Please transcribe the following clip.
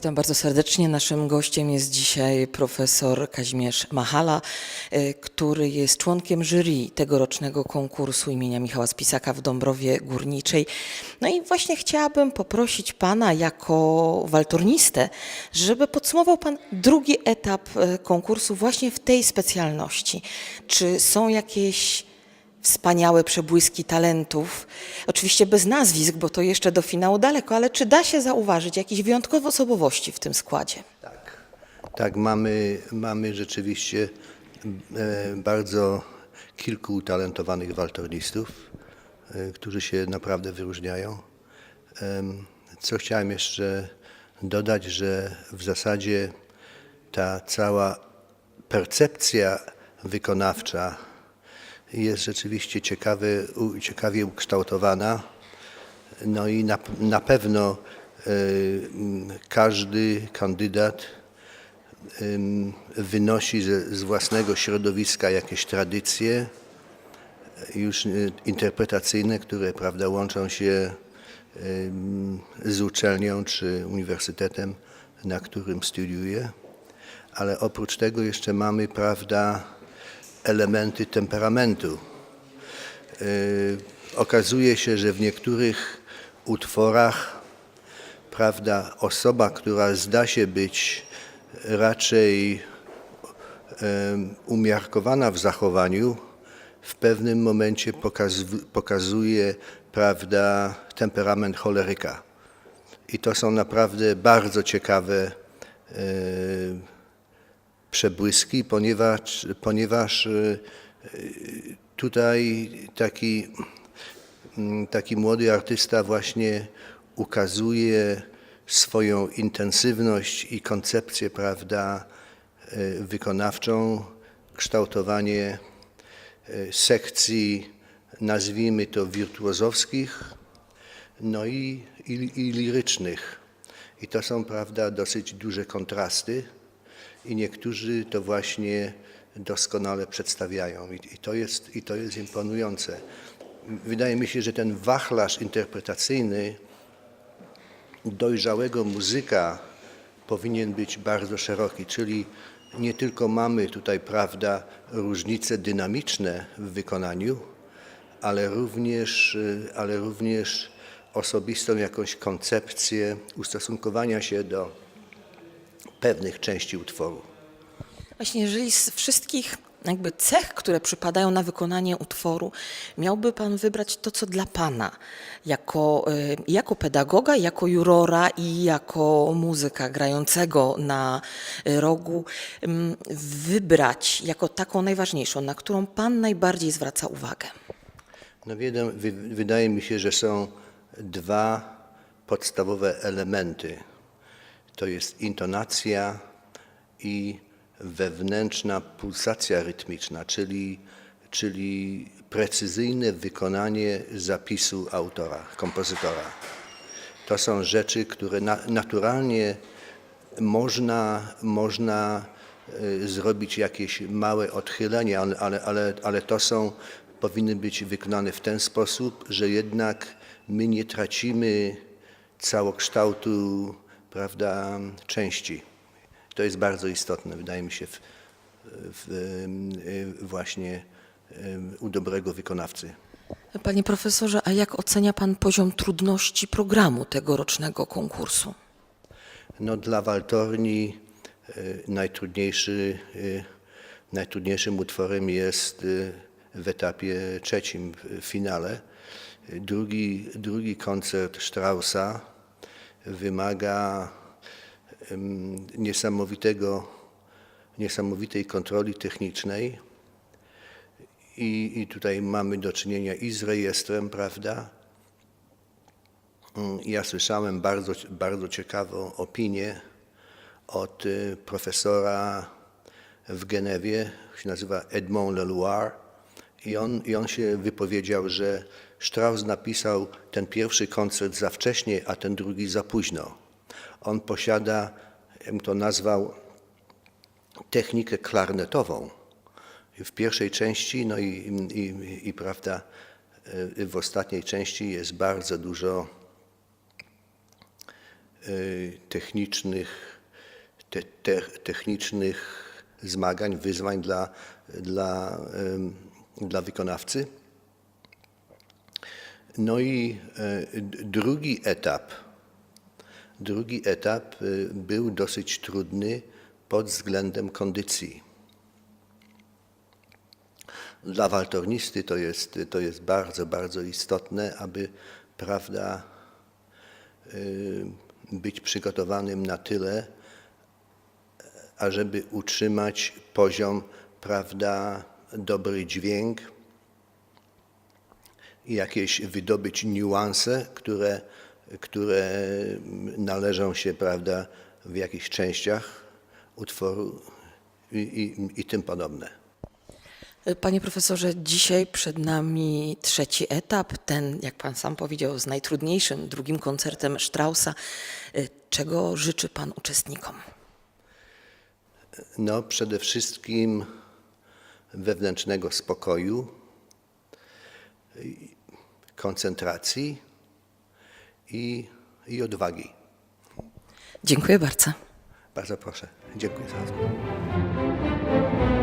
Witam bardzo serdecznie. Naszym gościem jest dzisiaj profesor Kazimierz Machala, który jest członkiem jury tegorocznego konkursu imienia Michała Spisaka w Dąbrowie Górniczej. No i właśnie chciałabym poprosić pana jako waltornistę, żeby podsumował pan drugi etap konkursu właśnie w tej specjalności. Czy są jakieś wspaniałe przebłyski talentów, oczywiście bez nazwisk, bo to jeszcze do finału daleko, ale czy da się zauważyć jakieś wyjątkowe osobowości w tym składzie? Tak, mamy rzeczywiście bardzo kilku utalentowanych waltornistów, którzy się naprawdę wyróżniają. Co chciałem jeszcze dodać, że w zasadzie ta cała percepcja wykonawcza jest rzeczywiście ciekawie ukształtowana. No i na pewno każdy kandydat wynosi z własnego środowiska jakieś tradycje już interpretacyjne, które, prawda, łączą się z uczelnią czy uniwersytetem, na którym studiuje. Ale oprócz tego jeszcze mamy, prawda, elementy temperamentu. Okazuje się, że w niektórych utworach, prawda, osoba, która zda się być raczej umiarkowana w zachowaniu, w pewnym momencie pokazuje, prawda, temperament choleryka. I to są naprawdę bardzo ciekawe przebłyski, ponieważ tutaj taki młody artysta właśnie ukazuje swoją intensywność i koncepcję, prawda, wykonawczą, kształtowanie sekcji, nazwijmy to wirtuozowskich, no i lirycznych. I to są, prawda, dosyć duże kontrasty i niektórzy to właśnie doskonale przedstawiają i to jest imponujące. Wydaje mi się, że ten wachlarz interpretacyjny dojrzałego muzyka powinien być bardzo szeroki, czyli nie tylko mamy tutaj, prawda, różnice dynamiczne w wykonaniu, ale również osobistą jakąś koncepcję ustosunkowania się do pewnych części utworu. Właśnie jeżeli z wszystkich jakby cech, które przypadają na utworu, miałby pan wybrać to, co dla pana, jako pedagoga, jako jurora i jako muzyka grającego na rogu, wybrać jako taką najważniejszą, na którą pan najbardziej zwraca uwagę? No wydaje mi się, że są dwa podstawowe elementy. To jest intonacja i wewnętrzna pulsacja rytmiczna, czyli precyzyjne wykonanie zapisu autora, kompozytora. To są rzeczy, które naturalnie można zrobić jakieś małe odchylenie, ale powinny być wykonane w ten sposób, że jednak my nie tracimy całokształtu, prawda, części. To jest bardzo istotne, wydaje mi się, właśnie u dobrego wykonawcy. Panie profesorze, a jak ocenia pan poziom trudności programu tegorocznego konkursu? No, dla waltorni najtrudniejszym utworem jest w etapie trzecim, w finale. Drugi koncert Straussa wymaga niesamowitej kontroli technicznej i tutaj mamy do czynienia i z rejestrem, prawda. Ja słyszałem bardzo ciekawą opinię od profesora w Genewie, się nazywa Edmond Leloir, i on się wypowiedział, że Strauss napisał ten pierwszy koncert za wcześnie, a ten drugi za późno. On posiada, ja bym to nazwał, technikę klarnetową. W pierwszej części, no i prawda, w ostatniej części jest bardzo dużo technicznych zmagań, wyzwań dla wykonawcy. No i drugi etap był dosyć trudny pod względem kondycji. Dla waltornisty to jest bardzo, bardzo istotne, aby, prawda, być przygotowanym na tyle, ażeby utrzymać poziom, prawda, dobry dźwięk i jakieś wydobyć niuanse, które należą się, prawda, w jakichś częściach utworu i tym podobne. Panie profesorze, dzisiaj przed nami trzeci etap, ten, jak pan sam powiedział, z najtrudniejszym, drugim koncertem Straussa. Czego życzy pan uczestnikom? No, przede wszystkim wewnętrznego spokoju, koncentracji i odwagi. Dziękuję bardzo. Bardzo proszę. Dziękuję za rozmowę.